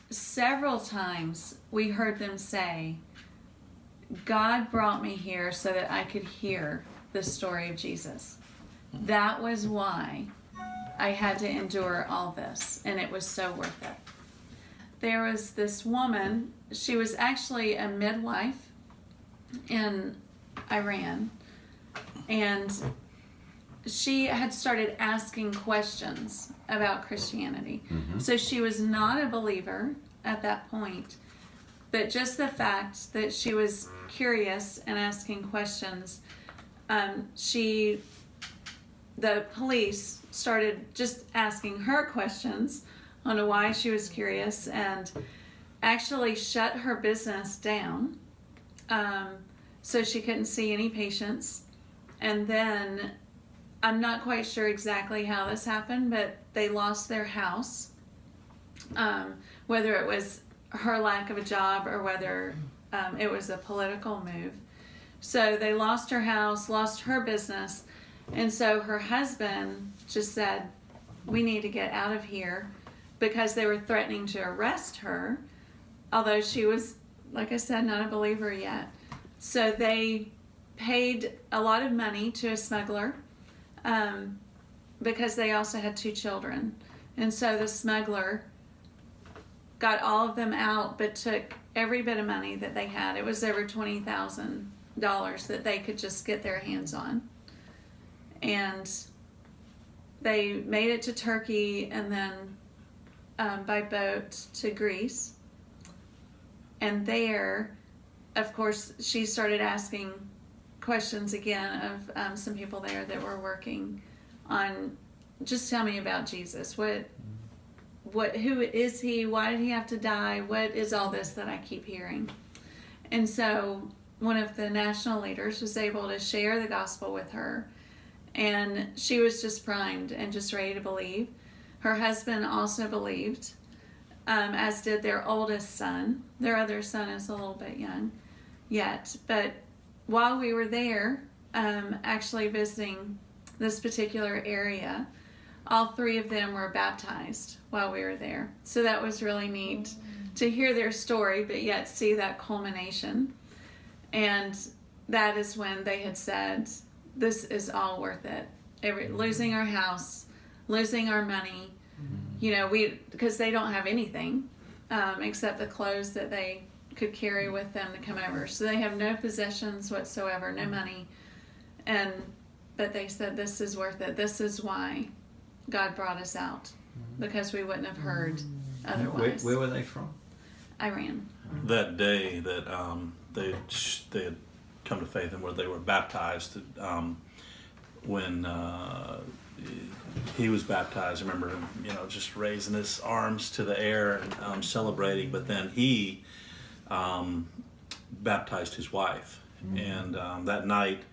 Several times we heard them say, God brought me here so that I could hear the story of Jesus. That was why I had to endure all this, and it was so worth it. There was this woman, she was actually a midwife in Iran, and she had started asking questions about Christianity. Mm-hmm. So she was not a believer at that point, but just the fact that she was curious and asking questions, the police started just asking her questions on why she was curious and actually shut her business down, so she couldn't see any patients. And then I'm not quite sure exactly how this happened, but they lost their house, whether it was her lack of a job or whether it was a political move. So they lost her house, lost her business, and so her husband just said, we need to get out of here, because they were threatening to arrest her, although she was, like I said, not a believer yet. So they paid a lot of money to a smuggler, because they also had 2 children. And so the smuggler got all of them out, but took every bit of money that they had. It was over $20,000 that they could just get their hands on. And they made it to Turkey and then by boat to Greece. And there, of course, she started asking questions again of some people there that were working on, just tell me about Jesus. Who is he? Why did he have to die? What is all this that I keep hearing? And so one of the national leaders was able to share the gospel with her, and she was just primed and just ready to believe. Her husband also believed, as did their oldest son. Their other son is a little bit young yet, but while we were there, actually visiting this particular area, all 3 of them were baptized while we were there. So that was really neat to hear their story, but yet see that culmination. And that is when they had said, this is all worth it. Losing our house, losing our money, because they don't have anything except the clothes that they could carry with them to come over. So they have no possessions whatsoever, no money. But they said, this is worth it. This is why God brought us out, because we wouldn't have heard otherwise. Where were they from? Iran. That day that they had come to faith and where they were baptized, when he was baptized, I remember him, just raising his arms to the air and celebrating. But then he baptized his wife, and that night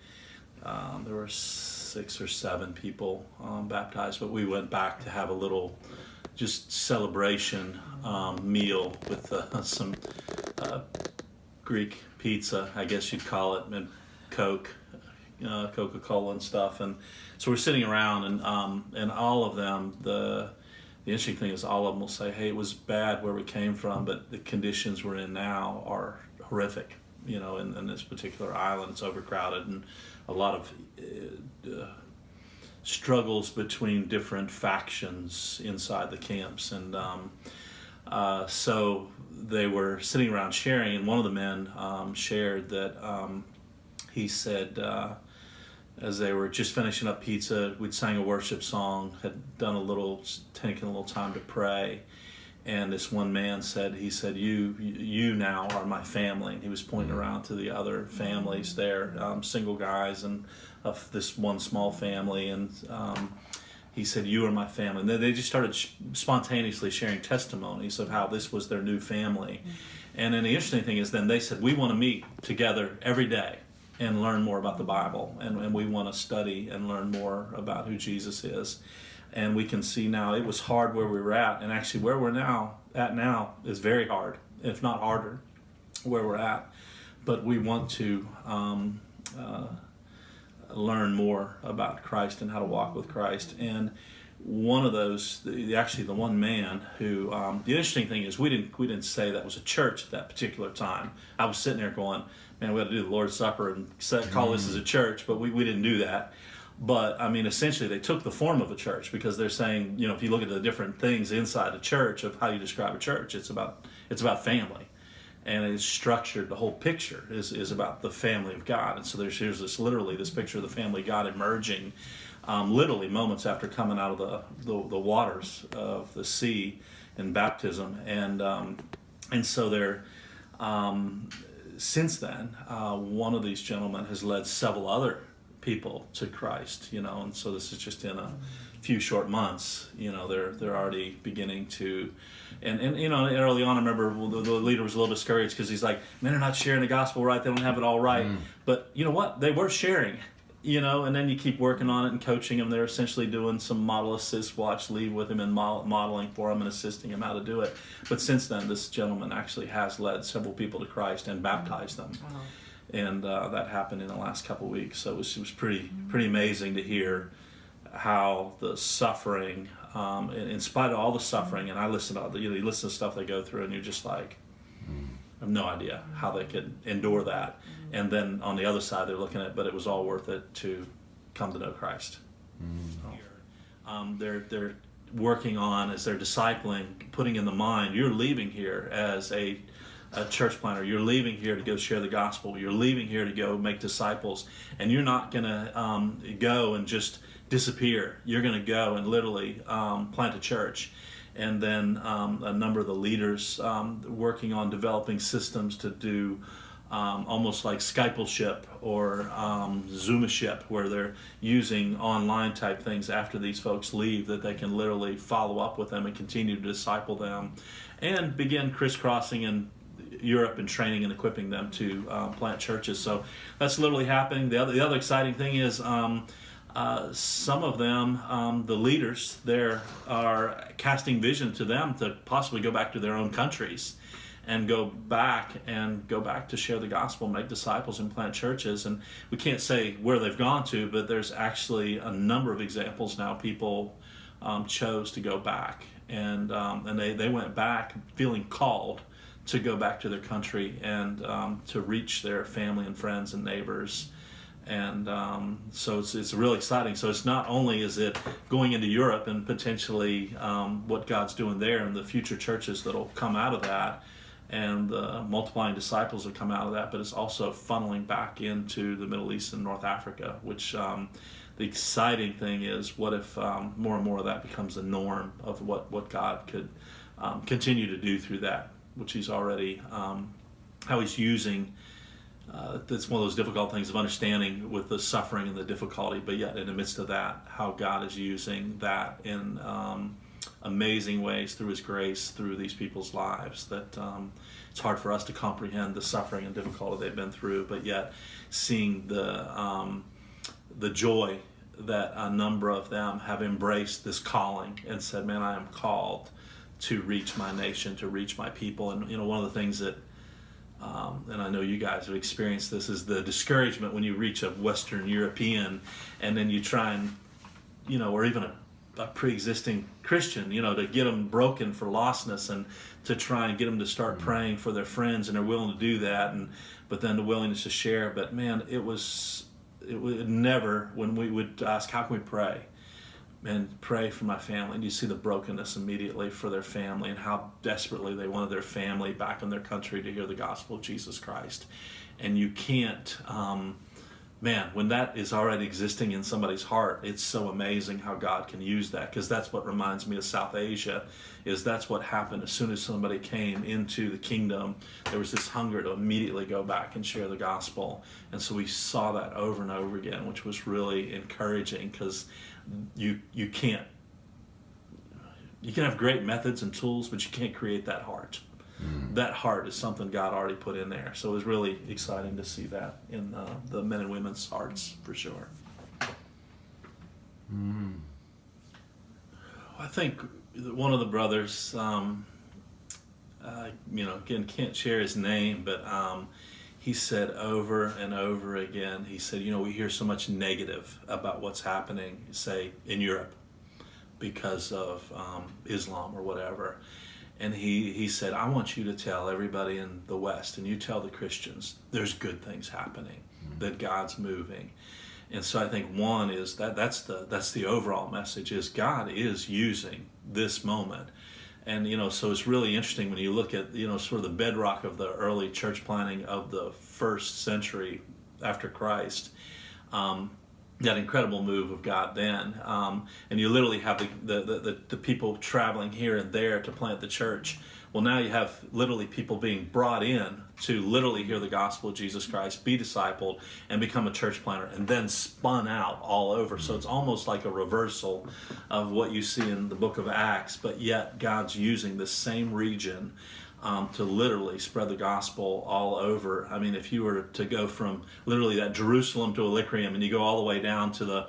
there were 6 or 7 people baptized. But we went back to have a little just celebration meal with some Greek pizza, I guess you'd call it, and Coke, Coca-Cola and stuff. And so we're sitting around, and all of them, the interesting thing is all of them will say, hey, it was bad where we came from, but the conditions we're in now are horrific. In this particular island, it's overcrowded, and a lot of struggles between different factions inside the camps. And so they were sitting around sharing, and one of the men shared that he said, as they were just finishing up pizza, we'd sang a worship song, had taken a little time to pray, and this one man said, you now are my family. And he was pointing around to the other families there, single guys and of this one small family, and he said, you are my family. And they just started spontaneously sharing testimonies of how this was their new family. And then the interesting thing is then they said, we want to meet together every day and learn more about the Bible, and we want to study and learn more about who Jesus is. And we can see now it was hard where we were at, and actually where we're at now is very hard, if not harder, where we're at. But we want to learn more about Christ and how to walk with Christ. And one of those, actually the one man who, the interesting thing is we didn't say that was a church at that particular time. I was sitting there going, man, we got to do the Lord's Supper and call this as a church, but we didn't do that. But I mean, essentially they took the form of a church, because they're saying, if you look at the different things inside a church of how you describe a church, it's about family. And it's structured, the whole picture is about the family of God. And so here's this picture of the family of God emerging, literally moments after coming out of the waters of the sea in baptism. And so they're, since then, one of these gentlemen has led several other people to Christ, and so this is just in a few short months, they're already beginning to, and early on I remember the leader was a little discouraged because he's like, man, they're not sharing the gospel right, they don't have it all right. But you know what, they were sharing, and then you keep working on it and coaching them. They're essentially doing some model assist, watch, lead with him and modeling for him and assisting him how to do it. But since then, this gentleman actually has led several people to Christ and baptized them. Wow. And that happened in the last couple of weeks. So it was pretty amazing to hear how the suffering, in spite of all the suffering, and I listen to you listen to stuff they go through, and you're just like, I have no idea how they could endure that. And then on the other side, they're looking at, but it was all worth it to come to know Christ. So, they're working on, as they're discipling, putting in the mind, you're leaving here as a church planter. You're leaving here to go share the gospel. You're leaving here to go make disciples, and you're not going to go and just disappear. You're going to go and literally plant a church. And then a number of the leaders working on developing systems to do almost like Skypleship or Zoomaship, where they're using online type things after these folks leave, that they can literally follow up with them and continue to disciple them and begin crisscrossing in Europe and training and equipping them to plant churches. So that's literally happening. The other exciting thing is some of them, the leaders there, are casting vision to them to possibly go back to their own countries and go back to share the gospel, make disciples, and plant churches. And we can't say where they've gone to, but there's actually a number of examples now. People chose to go back, and they went back feeling called to go back to their country and to reach their family and friends and neighbors. And so it's really exciting. So it's not only is it going into Europe and potentially what God's doing there and the future churches that'll come out of that, and the multiplying disciples that come out of that, but it's also funneling back into the Middle East and North Africa, which the exciting thing is, what if more and more of that becomes the norm of what God could continue to do through that, which he's already, how he's using. That's one of those difficult things of understanding with the suffering and the difficulty, but yet in the midst of that, how God is using that in amazing ways through his grace, through these people's lives, that it's hard for us to comprehend the suffering and difficulty they've been through, but yet seeing the joy that a number of them have embraced this calling and said, man, I am called to reach my nation, to reach my people. And one of the things that and I know you guys have experienced this, is the discouragement when you reach a Western European and then you try and, or even a pre-existing Christian, to get them broken for lostness and to try and get them to start praying for their friends, and they're willing to do that, but then the willingness to share. But man, it would never, when we would ask, how can we pray? And pray for my family, and you see the brokenness immediately for their family and how desperately they wanted their family back in their country to hear the gospel of Jesus Christ. And you can't, when that is already existing in somebody's heart, it's so amazing how God can use that, because that's what reminds me of South Asia, is that's what happened as soon as somebody came into the kingdom. There was this hunger to immediately go back and share the gospel. And so we saw that over and over again, which was really encouraging, because you can have great methods and tools, but you can't create that heart. That heart is something God already put in there. So it was really exciting to see that in the men and women's hearts, for sure. I think one of the brothers, again, can't share his name, but he said over and over again, he said, we hear so much negative about what's happening, say, in Europe, because of Islam or whatever. And he said, I want you to tell everybody in the West, and you tell the Christians, there's good things happening, that God's moving. And so I think one is that's the overall message, is God is using this moment. And, so it's really interesting when you look at, sort of the bedrock of the early church planting of the first century after Christ, that incredible move of God then. And you literally have the people traveling here and there to plant the church. Well, now you have literally people being brought in to literally hear the gospel of Jesus Christ, be discipled, and become a church planter, and then spun out all over. So it's almost like a reversal of what you see in the book of Acts, but yet God's using the same region to literally spread the gospel all over. I mean, if you were to go from literally that Jerusalem to Illyricum, and you go all the way down to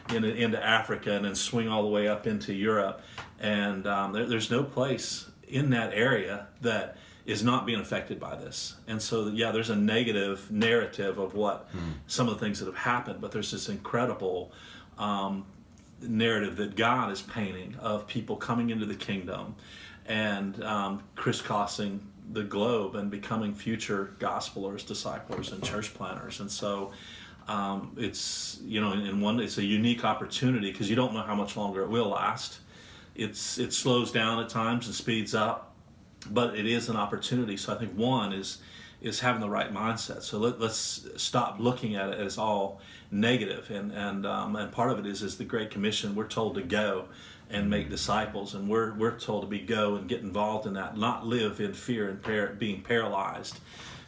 into Africa, and then swing all the way up into Europe, and there's no place in that area that is not being affected by this. And so, there's a negative narrative of what some of the things that have happened, but there's this incredible narrative that God is painting of people coming into the kingdom and crisscrossing the globe and becoming future gospelers, disciplers, and church planters. And so it's, it's a unique opportunity, because you don't know how much longer it will last. It slows down at times and speeds up, but it is an opportunity. So I think one is having the right mindset. So let's stop looking at it as all negative. And part of it is the Great Commission. We're told to go and make disciples, and we're told to go and get involved in that, not live in fear and being paralyzed.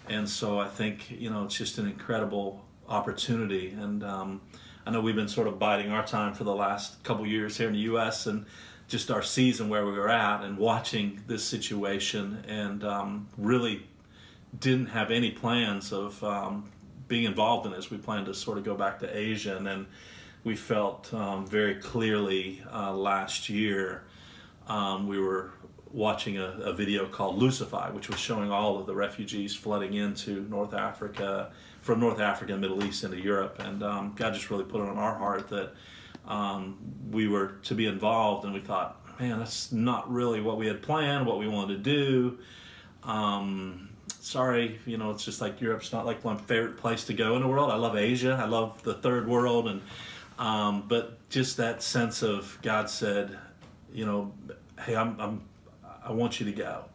And so I think it's just an incredible opportunity. And I know we've been sort of biding our time for the last couple years here in the U.S. and just our season where we were at, and watching this situation, and really didn't have any plans of being involved in this. We planned to sort of go back to Asia, and then we felt very clearly last year we were watching a video called Lucify, which was showing all of the refugees flooding into North Africa, from North Africa, Middle East into Europe. And God just really put it on our heart that we were to be involved, and we thought, man, that's not really what we had planned, what we wanted to do. Sorry, it's just like Europe's not like my favorite place to go in the world. I love Asia, I love the third world, and but just that sense of God said, hey, I want you to go.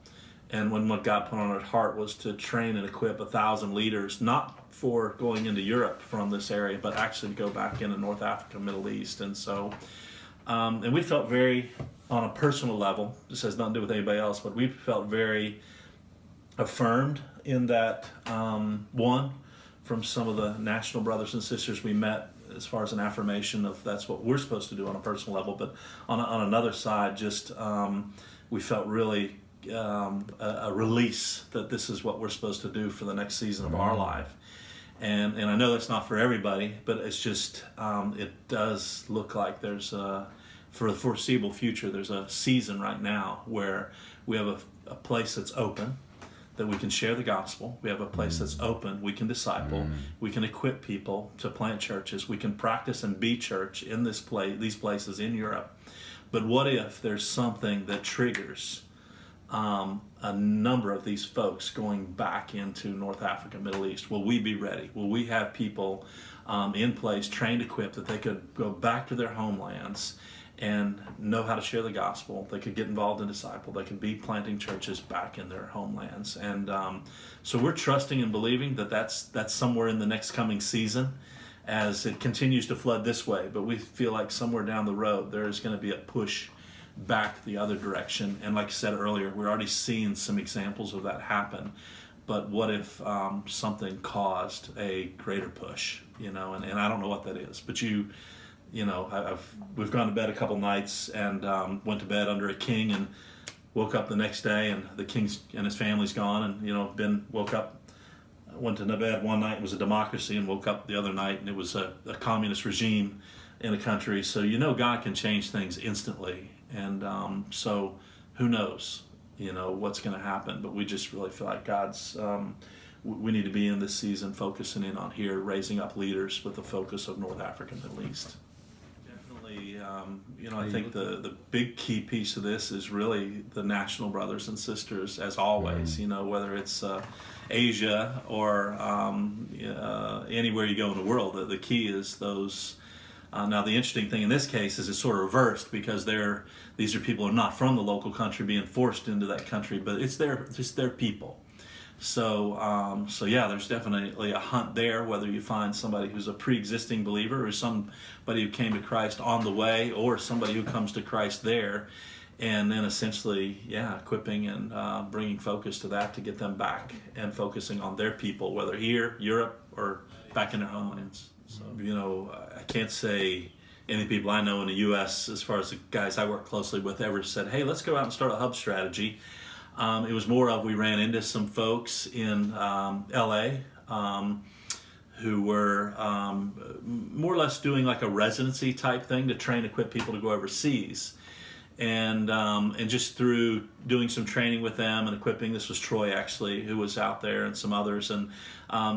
And what God put on our heart was to train and equip 1,000 leaders, not for going into Europe from this area, but actually to go back into North Africa, Middle East. And so, and we felt very, on a personal level, this has nothing to do with anybody else, but we felt very affirmed in that, one, from some of the national brothers and sisters we met, as far as an affirmation of that's what we're supposed to do on a personal level, but on another side, just we felt really a release that this is what we're supposed to do for the next season of our life. And I know that's not for everybody, but it's just it does look like there's for the foreseeable future, there's a season right now where we have a place that's open, that we can share the gospel. We have a place that's open. We can disciple. We can equip people to plant churches. We can practice and be church in these places in Europe. But what if there's something that triggers a number of these folks going back into North Africa, Middle East? Will we be ready? Will we have people in place, trained, equipped, that they could go back to their homelands and know how to share the gospel? They could get involved in disciple. They could be planting churches back in their homelands. And so we're trusting and believing that that's somewhere in the next coming season as it continues to flood this way. But we feel like somewhere down the road there is going to be a push back the other direction. And like I said earlier, we're already seeing some examples of that happen. But what if something caused a greater push? And I don't know what that is. But we've gone to bed a couple nights and went to bed under a king and woke up the next day and the king and his family's gone, and woke up, went to bed one night, it was a democracy, and woke up the other night and it was a communist regime in a country. So God can change things instantly, and so who knows what's going to happen. But we just really feel like God's we need to be in this season focusing in on here, raising up leaders with the focus of North Africa and Middle East. I think the big key piece of this is really the national brothers and sisters, as always. Whether it's Asia or anywhere you go in the world, the key is those. Now, the interesting thing in this case is it's sort of reversed, because these are people who are not from the local country being forced into that country, but it's their people. So yeah, there's definitely a hunt there, whether you find somebody who's a pre-existing believer or somebody who came to Christ on the way, or somebody who comes to Christ there, and then essentially, equipping and bringing focus to that to get them back and focusing on their people, whether here, Europe, or back in their homelands. So, I can't say any people I know in the U.S., as far as the guys I work closely with, ever said, hey, let's go out and start a hub strategy. It was more of, we ran into some folks in L.A. Who were more or less doing like a residency type thing to train, equip people to go overseas. And just through doing some training with them and equipping, this was Troy actually who was out there, and some others, and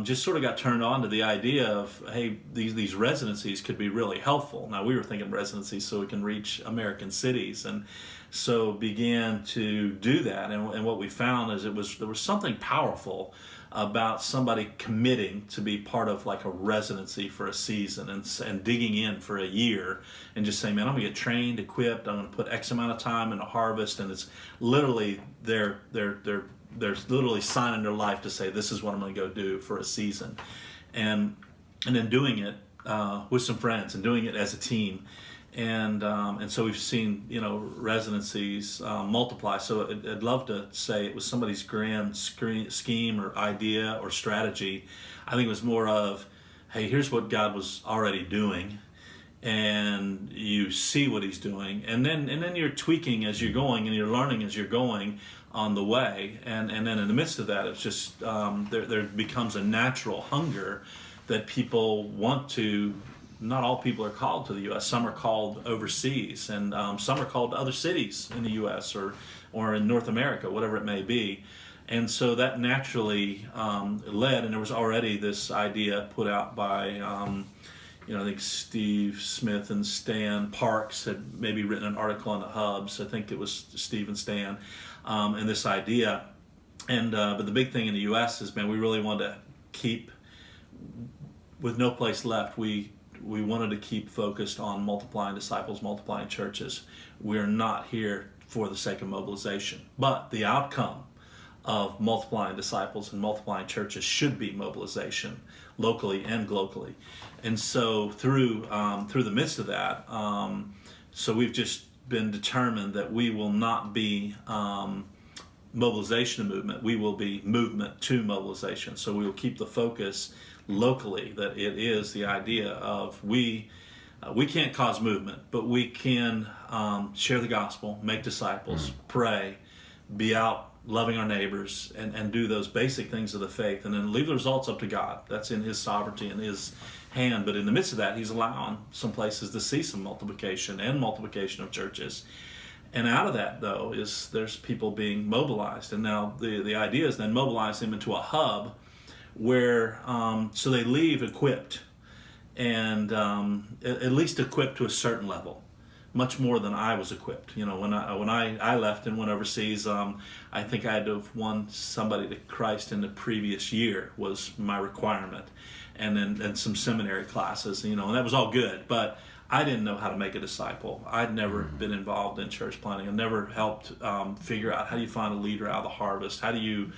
just sort of got turned on to the idea of, hey, these residencies could be really helpful. Now, we were thinking residencies so we can reach American cities, and so began to do that. And what we found is there was something powerful about somebody committing to be part of like a residency for a season, and digging in for a year, and just saying, man, I'm gonna get trained, equipped, I'm gonna put X amount of time in a harvest, and it's literally they're literally signing their life to say, this is what I'm gonna go do for a season, and then doing it with some friends, and doing it as a team. And so we've seen, residencies multiply. So I'd love to say it was somebody's grand scheme or idea or strategy. I think it was more of, hey, here's what God was already doing, and you see what He's doing, and then you're tweaking as you're going, and you're learning as you're going on the way, and then in the midst of that, it's just there becomes a natural hunger that people want to. Not all people are called to the U.S. Some are called overseas, and some are called to other cities in the U.S. or in North America, whatever it may be. And so that naturally led, and there was already this idea put out by, I think Steve Smith and Stan Parks had maybe written an article on the hubs. I think it was Steve and Stan, and this idea. And but the big thing in the U.S. is, man, we really wanted to keep, with no place left, we wanted to keep focused on multiplying disciples, multiplying churches. We're not here for the sake of mobilization, but the outcome of multiplying disciples and multiplying churches should be mobilization, locally and globally. And so through the midst of that, so we've just been determined that we will not be mobilization movement. We will be movement to mobilization. So we will keep the focus locally, that it is the idea of we can't cause movement, but we can share the gospel, make disciples, pray, be out loving our neighbors, and do those basic things of the faith, and then leave the results up to God. That's in His sovereignty and His hand. But in the midst of that, He's allowing some places to see some multiplication of churches. And out of that, though, there's people being mobilized. And now the idea is then mobilize them into a hub where so they leave equipped, and at least equipped to a certain level, much more than I was equipped. When I left and went overseas, I think I had to have won somebody to Christ in the previous year was my requirement, and then some seminary classes, and that was all good, but I didn't know how to make a disciple. I'd never been involved in church planting. I never helped figure out, how do you find a leader out of the harvest? How do you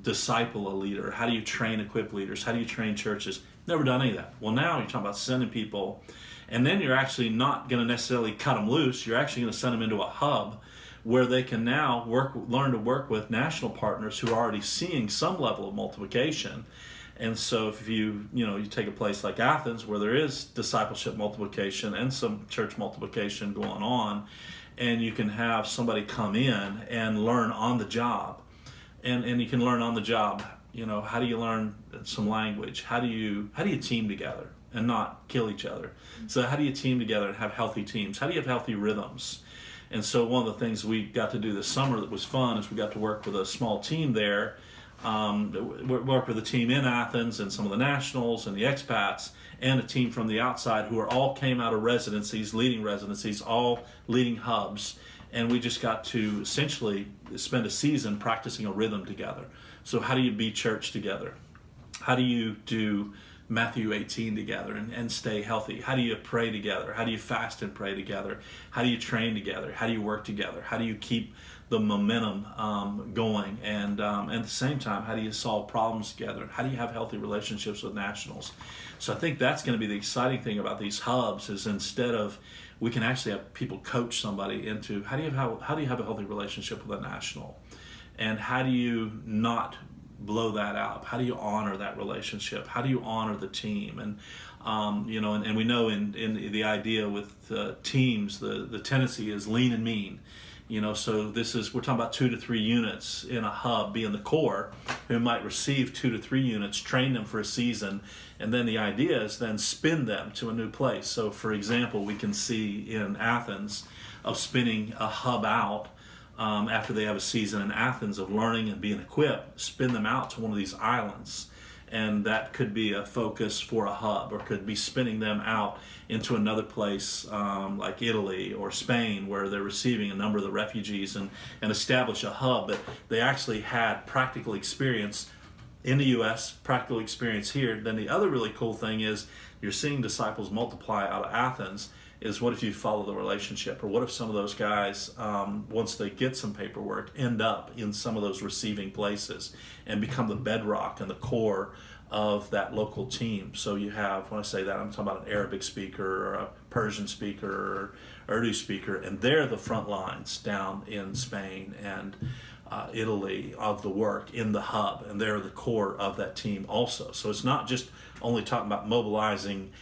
disciple a leader? How do you train, equip leaders? How do you train churches? Never done any of that. Well, now you're talking about sending people, and then you're actually not going to necessarily cut them loose. You're actually going to send them into a hub where they can now learn to work with national partners who are already seeing some level of multiplication. And so if you take a place like Athens, where there is discipleship multiplication and some church multiplication going on, and you can have somebody come in and learn on the job, and you can learn on the job, how do you learn some language? How do you team together and not kill each other? So how do you team together and have healthy teams? How do you have healthy rhythms? And so one of the things we got to do this summer that was fun is we got to work with a small team there work with a team in Athens and some of the nationals and the expats and a team from the outside who all came out of residencies, all leading hubs. And we just got to essentially spend a season practicing a rhythm together. So how do you be church together? How do you do Matthew 18 together and stay healthy? How do you pray together? How do you fast and pray together? How do you train together? How do you work together? How do you keep the momentum going? And at the same time, how do you solve problems together? How do you have healthy relationships with nationals? So I think that's going to be the exciting thing about these hubs is instead of we can actually have people coach somebody into how do you have a healthy relationship with a national, and how do you not blow that out? How do you honor that relationship? How do you honor the team? And and we know in the idea with teams, the tendency is lean and mean. So we're talking about 2 to 3 units in a hub being the core who might receive 2 to 3 units, train them for a season, and then the idea is then spin them to a new place. So for example, we can see in Athens of spinning a hub out after they have a season in Athens of learning and being equipped, spin them out to one of these islands. And that could be a focus for a hub, or could be spinning them out into another place like Italy or Spain, where they're receiving a number of the refugees and establish a hub. But they actually had practical experience in the U.S., practical experience here. Then the other really cool thing is you're seeing disciples multiply out of Athens. Is what if you follow the relationship, or what if some of those guys, once they get some paperwork, end up in some of those receiving places and become the bedrock and the core of that local team. So you have, when I say that, I'm talking about an Arabic speaker or a Persian speaker or Urdu speaker, and they're the front lines down in Spain and Italy of the work in the hub, and they're the core of that team also. So it's not just only talking about mobilizing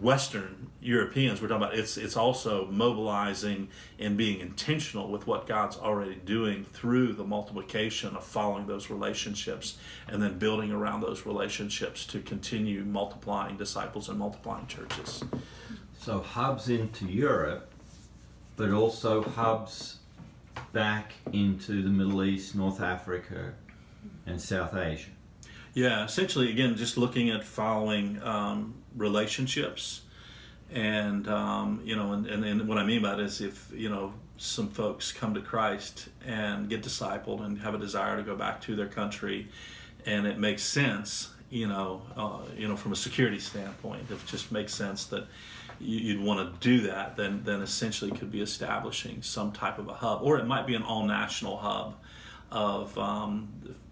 Western Europeans. We're talking about it's also mobilizing and being intentional with what God's already doing through the multiplication of following those relationships and then building around those relationships to continue multiplying disciples and multiplying churches. So hubs into Europe, but also hubs back into the Middle East, North Africa, and South Asia. Yeah, essentially, again, just looking at following relationships, and and what I mean by it is if some folks come to Christ and get discipled and have a desire to go back to their country, and it makes sense, from a security standpoint, if it just makes sense that you'd want to do that, then essentially could be establishing some type of a hub, or it might be an all-national hub of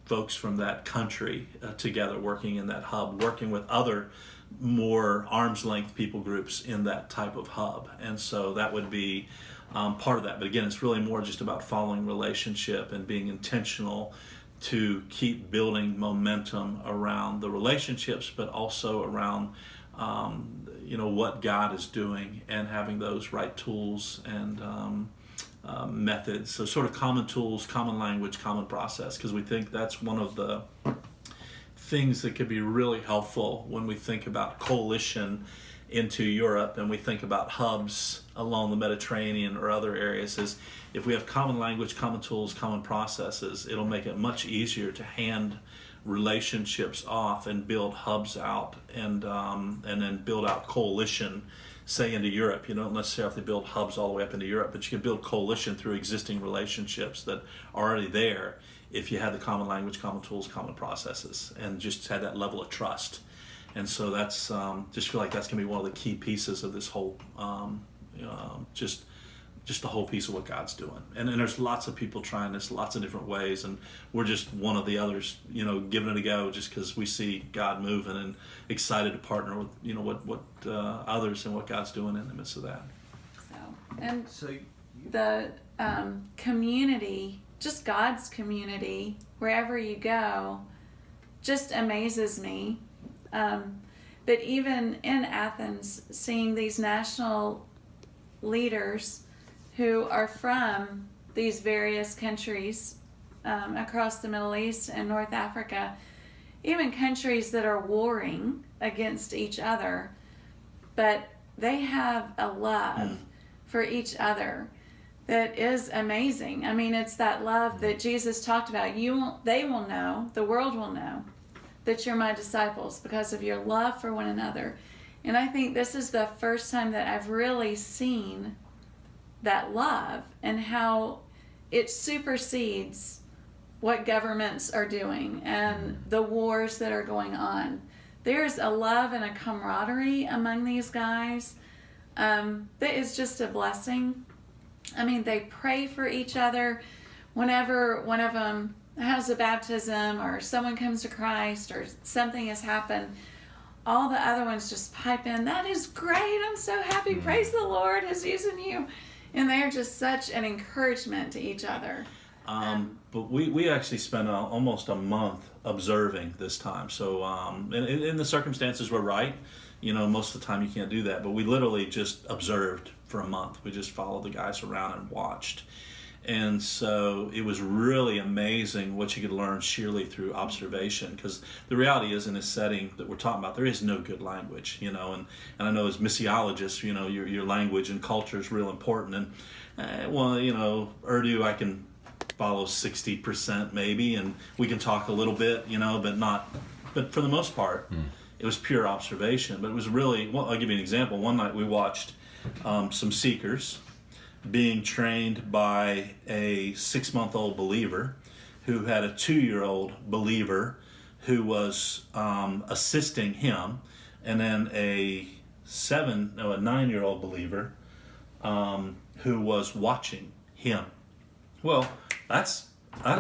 folks from that country together working in that hub, working with other more arm's length people groups in that type of hub. And so that would be part of that. But again, it's really more just about following relationship and being intentional to keep building momentum around the relationships, but also around what God is doing and having those right tools and methods. So sort of common tools, common language, common process, because we think that's one of the things that could be really helpful when we think about coalition into Europe and we think about hubs along the Mediterranean or other areas, is if we have common language, common tools, common processes, it'll make it much easier to hand relationships off and build hubs out and then build out coalition, say into Europe. You don't necessarily have to build hubs all the way up into Europe, but you can build coalition through existing relationships that are already there if you had the common language, common tools, common processes, and just had that level of trust. And so that's just feel like that's going to be one of the key pieces of this whole just the whole piece of what God's doing. And there's lots of people trying this lots of different ways, and we're just one of the others, giving it a go just because we see God moving and excited to partner with, what others and what God's doing in the midst of that. The community, just God's community, wherever you go, just amazes me. But even in Athens, seeing these national leaders who are from these various countries across the Middle East and North Africa, even countries that are warring against each other, but they have a love for each other that is amazing. I mean, it's that love that Jesus talked about. They will know, the world will know that you're my disciples because of your love for one another. And I think this is the first time that I've really seen that love and how it supersedes what governments are doing and the wars that are going on. There's a love and a camaraderie among these guys that is just a blessing. I mean, they pray for each other whenever one of them has a baptism or someone comes to Christ or something has happened. All the other ones just pipe in, that is great, I'm so happy, praise the Lord is using you. And they're just such an encouragement to each other. But we actually spent almost a month observing this time. So in the circumstances were right. You know, most of the time you can't do that. But we literally just observed for a month. We just followed the guys around and watched. And so it was really amazing what you could learn sheerly through observation, because the reality is in this setting that we're talking about, there is no good language, you know, and I know as missiologists, you know, your language and culture is real important. And well, you know, Urdu I can follow 60% maybe, and we can talk a little bit, you know, but for the most part, it was pure observation. But it was really, well, I'll give you an example. One night we watched some seekers being trained by a 6-month-old believer who had a 2-year-old believer who was assisting him, and then a 9-year-old believer who was watching him. Well, that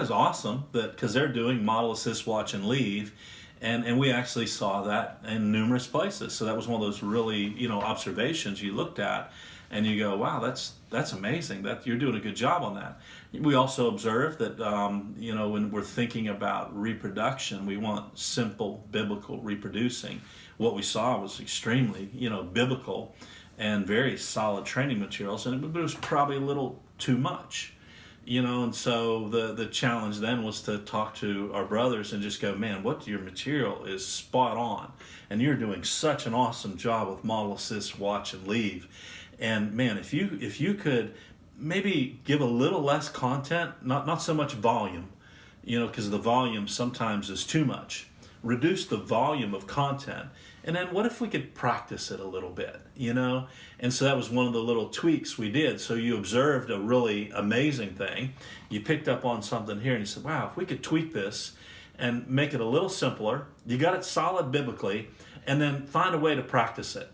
is awesome, because they're doing model, assist, watch, and leave, and we actually saw that in numerous places. So that was one of those really, you know, observations you looked at, and you go, wow, that's amazing. That you're doing a good job on that. We also observed that, you know, when we're thinking about reproduction, we want simple biblical reproducing. What we saw was extremely, you know, biblical and very solid training materials, and it was probably a little too much, you know. And so the challenge then was to talk to our brothers and just go, man, what your material is spot on, and you're doing such an awesome job with model, assist, watch, and leave. And man, if you could maybe give a little less content, not so much volume, you know, because the volume sometimes is too much. Reduce the volume of content, and then what if we could practice it a little bit, you know? And so that was one of the little tweaks we did. So you observed a really amazing thing, you picked up on something here, and you said, wow, if we could tweak this and make it a little simpler, you got it solid biblically, and then find a way to practice it.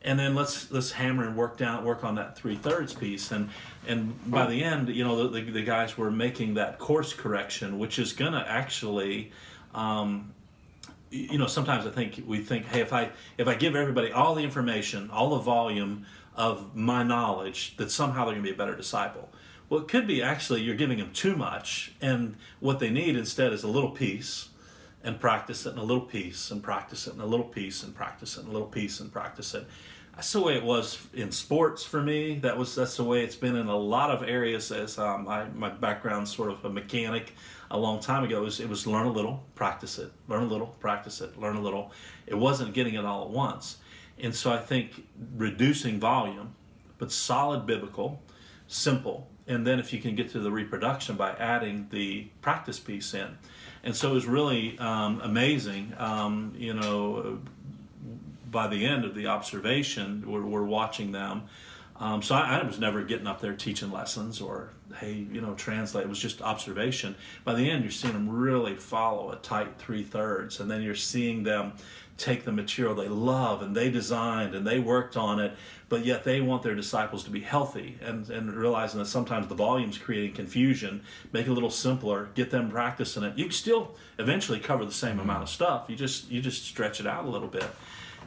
And then let's hammer and work on that 3/3 piece, and by the end, you know, the guys were making that course correction, which is gonna actually, you know, sometimes we think, hey, if I give everybody all the information, all the volume of my knowledge, that somehow they're gonna be a better disciple. Well, it could be actually you're giving them too much, and what they need instead is a little piece, and practice it, and a little piece, and practice it, and a little piece, and practice it, and a little piece, and practice it. That's the way it was in sports for me. That's the way it's been in a lot of areas. As my background's sort of a mechanic a long time ago. It was learn a little, practice it, learn a little, practice it, learn a little. It wasn't getting it all at once. And so I think reducing volume, but solid biblical, simple, and then if you can get to the reproduction by adding the practice piece in. And so it was really amazing, you know. By the end of the observation, we're watching them. So I was never getting up there teaching lessons or, hey, you know, translate. It was just observation. By the end, you're seeing them really follow a tight 3/3, and then you're seeing them take the material they love and they designed and they worked on it, but yet they want their disciples to be healthy, and realizing that sometimes the volume's creating confusion. Make it a little simpler, get them practicing it. You can still eventually cover the same amount of stuff. You just stretch it out a little bit.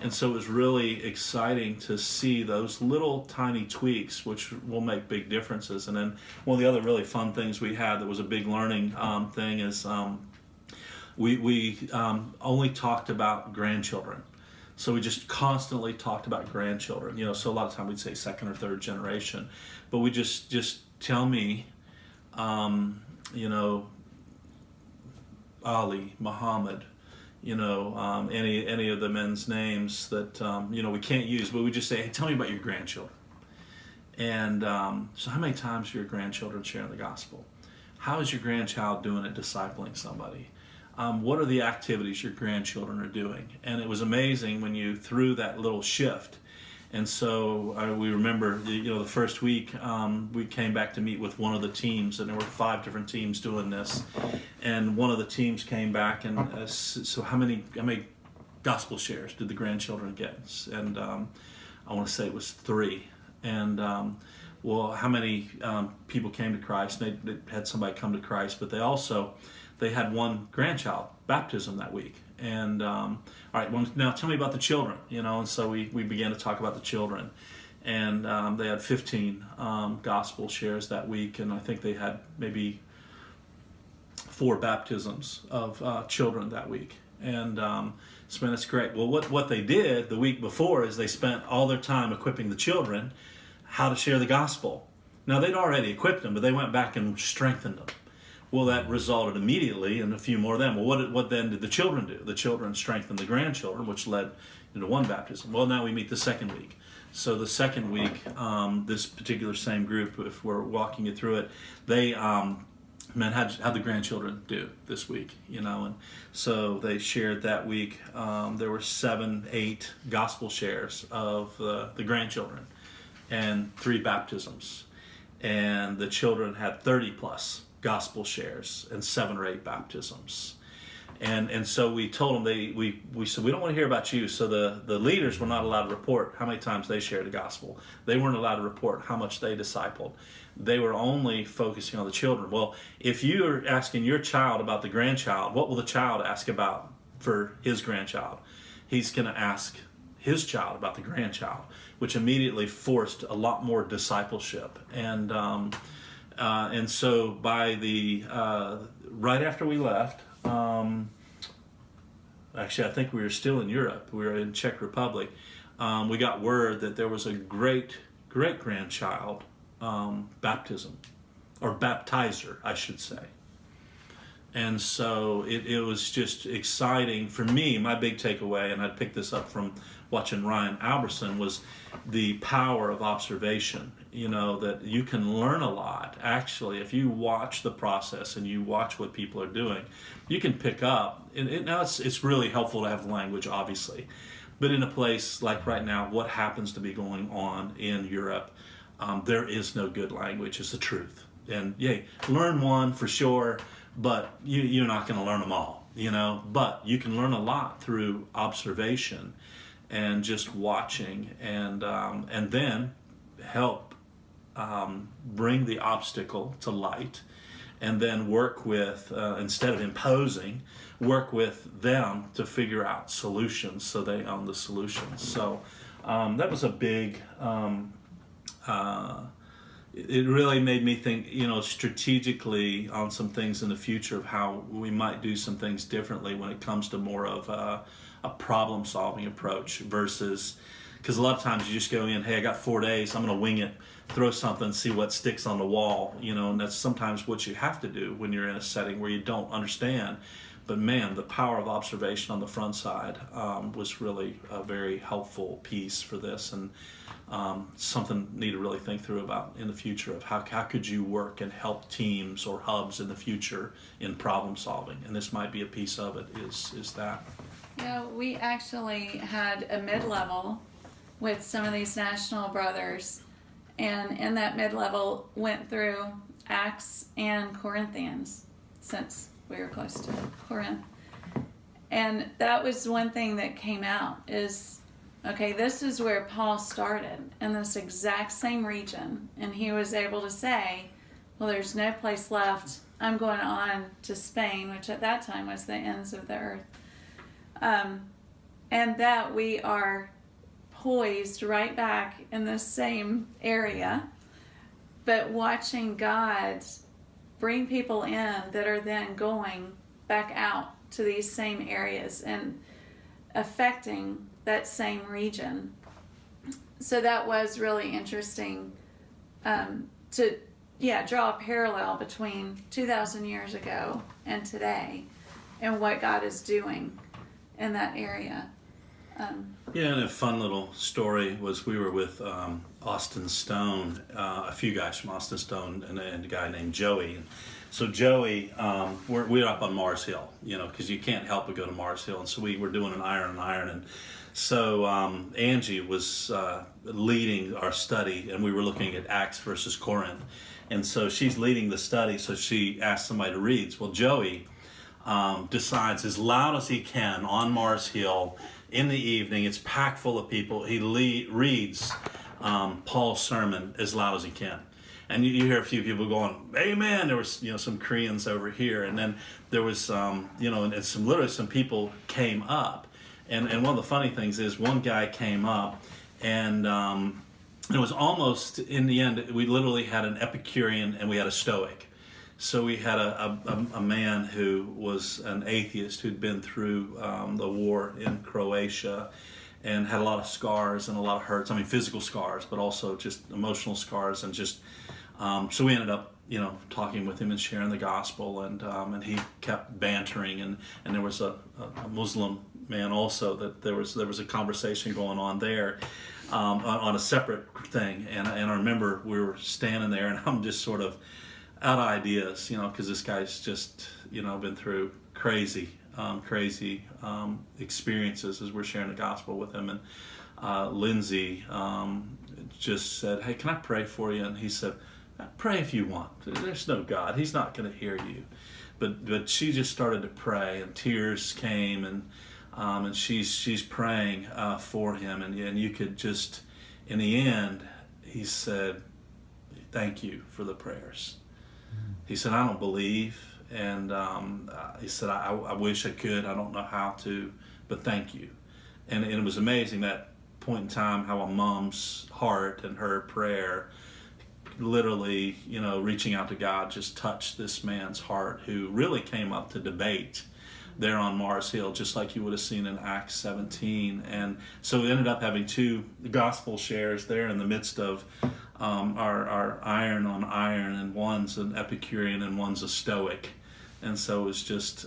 And so it was really exciting to see those little tiny tweaks, which will make big differences. And then one of the other really fun things we had that was a big learning thing is we only talked about grandchildren. So we just constantly talked about grandchildren. You know, so a lot of time we'd say 2nd or 3rd generation, but we just tell me, you know, Ali, Muhammad, you know, any of the men's names that, you know, we can't use, but we just say, hey, tell me about your grandchildren. And so how many times are your grandchildren sharing the gospel? How is your grandchild doing at discipling somebody? What are the activities your grandchildren are doing? And it was amazing when you threw that little shift. And so we remember, the first week we came back to meet with one of the teams, and there were 5 different teams doing this. And one of the teams came back and so how many gospel shares did the grandchildren get? And I want to say it was 3. And well, how many people came to Christ? They had somebody come to Christ, but they had one grandchild baptism that week. And all right, well, now tell me about the children, and so we began to talk about the children. And they had 15 gospel shares that week, and I think they had maybe 4 baptisms of children that week. And so man, that's great. Well, what they did the week before is they spent all their time equipping the children how to share the gospel. Now, they'd already equipped them, but they went back and strengthened them. Well, that resulted immediately in a few more of them. Well, what then did the children do? The children strengthened the grandchildren, which led into 1 baptism. Well, now we meet the second week. So the second week, this particular same group, if we're walking you through it, they, how'd the grandchildren do this week? And so they shared that week. There were 7, 8 gospel shares of the grandchildren and 3 baptisms. And the children had 30 plus gospel shares and 7 or 8 baptisms. And so we told them, we said, we don't want to hear about you. So the leaders were not allowed to report how many times they shared the gospel. They weren't allowed to report how much they discipled. They were only focusing on the children. Well, if you're asking your child about the grandchild, what will the child ask about for his grandchild? He's going to ask his child about the grandchild, which immediately forced a lot more discipleship. And so by the right after we left, actually I think we were still in Europe. We were in Czech Republic. We got word that there was a great grandchild baptism, or baptizer, I should say. And so it was just exciting for me. My big takeaway, and I picked this up from watching Ryan Alberson, was the power of observation. That you can learn a lot. Actually, if you watch the process and you watch what people are doing, you can pick up. And now it's really helpful to have language, obviously. But in a place like right now, what happens to be going on in Europe, there is no good language. It's the truth. And learn one for sure, but you're not going to learn them all, But you can learn a lot through observation and just watching, and then help bring the obstacle to light, and then work with, instead of imposing, work with them to figure out solutions so they own the solutions. So that was a big, it really made me think, strategically on some things in the future of how we might do some things differently when it comes to more of a problem-solving approach versus, because a lot of times you just go in, hey, I got 4 days, I'm going to wing it, throw something, see what sticks on the wall, and that's sometimes what you have to do when you're in a setting where you don't understand. But man, the power of observation on the front side was really a very helpful piece for this, and something you need to really think through about in the future of how could you work and help teams or hubs in the future in problem solving, and this might be a piece of it, is that. Yeah, we actually had a mid-level with some of these national brothers, and in that mid-level went through Acts and Corinthians, since we were close to Corinth. And that was one thing that came out is, okay, this is where Paul started, in this exact same region, and he was able to say, well, there's no place left, I'm going on to Spain, which at that time was the ends of the earth. And that we are poised right back in the same area, but watching God bring people in that are then going back out to these same areas and affecting that same region. So that was really interesting to draw a parallel between 2,000 years ago and today and what God is doing in that area. Yeah, and a fun little story was we were with Austin Stone, a few guys from Austin Stone, and a guy named Joey. And so Joey, we're up on Mars Hill, because you can't help but go to Mars Hill. And so we were doing an iron. And so Angie was leading our study, and we were looking at Acts versus Corinth. And so she's leading the study, so she asked somebody to read. Well, Joey decides as loud as he can on Mars Hill in the evening. It's packed full of people. He reads Paul's sermon as loud as he can. And you hear a few people going, "Amen." There was, some Koreans over here, and then there was, and some people came up. And one of the funny things is, one guy came up, and it was almost, in the end, we literally had an Epicurean and we had a Stoic. So we had a man who was an atheist who'd been through the war in Croatia and had a lot of scars and a lot of hurts. I mean, physical scars, but also just emotional scars. And just, so we ended up, talking with him and sharing the gospel. And he kept bantering. And there was a Muslim man also that there was a conversation going on there on a separate thing. And I remember we were standing there, and I'm just sort of out of ideas, because this guy's just, been through crazy experiences as we're sharing the gospel with him. And Lindsay just said, "Hey, can I pray for you?" And he said, "Pray if you want. There's no God. He's not going to hear you." But she just started to pray, and tears came, and she's praying for him, and you could just, in the end, he said, "Thank you for the prayers." He said, "I don't believe," and he said, I wish I could. I don't know how to, but thank you." And it was amazing, that point in time, how a mom's heart and her prayer, literally, reaching out to God, just touched this man's heart, who really came up to debate there on Mars Hill, just like you would have seen in Acts 17. And so we ended up having two gospel shares there in the midst of our iron on iron, and one's an Epicurean and one's a Stoic. And so it was just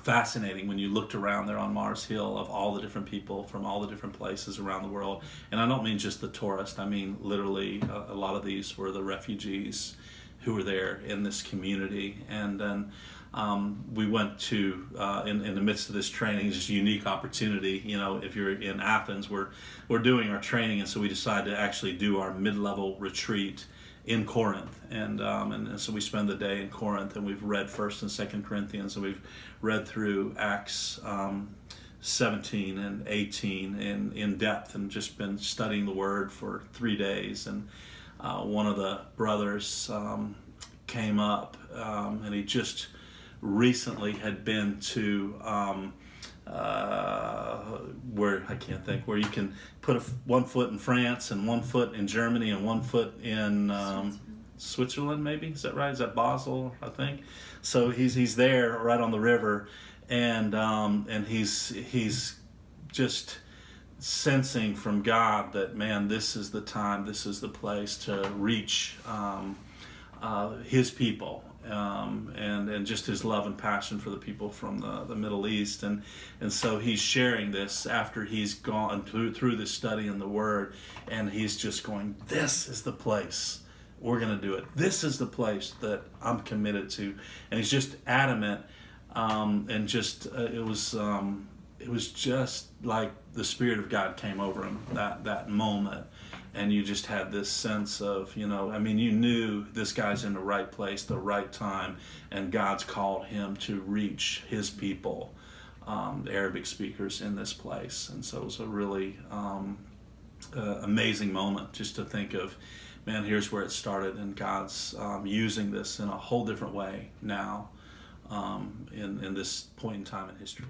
fascinating when you looked around there on Mars Hill, of all the different people from all the different places around the world. And I don't mean just the tourists. I mean literally a lot of these were the refugees who were there in this community. And then we went to, in the midst of this training, it's just a unique opportunity. If you're in Athens, we're doing our training, and so we decided to actually do our mid-level retreat in Corinth. And so we spend the day in Corinth, and we've read 1st and 2nd Corinthians, and we've read through Acts 17 and 18 in depth, and just been studying the Word for 3 days. And one of the brothers came up, and he just recently had been to where I can't think, where you can put one foot in France and one foot in Germany and one foot in Switzerland, maybe, is that right? Is that Basel, I think? So he's there right on the river, and he's just sensing from God that, man, this is the time, this is the place to reach his people. And just his love and passion for the people from the Middle East, and so he's sharing this after he's gone through this study in the Word, and he's just going, "This is the place we're going to do it. This is the place that I'm committed to," and he's just adamant, and just it was just like the Spirit of God came over him that moment. And you just had this sense of, you knew this guy's in the right place, the right time, and God's called him to reach his people, the Arabic speakers in this place. And so it was a really amazing moment just to think of, man, here's where it started, and God's using this in a whole different way now in this point in time in history.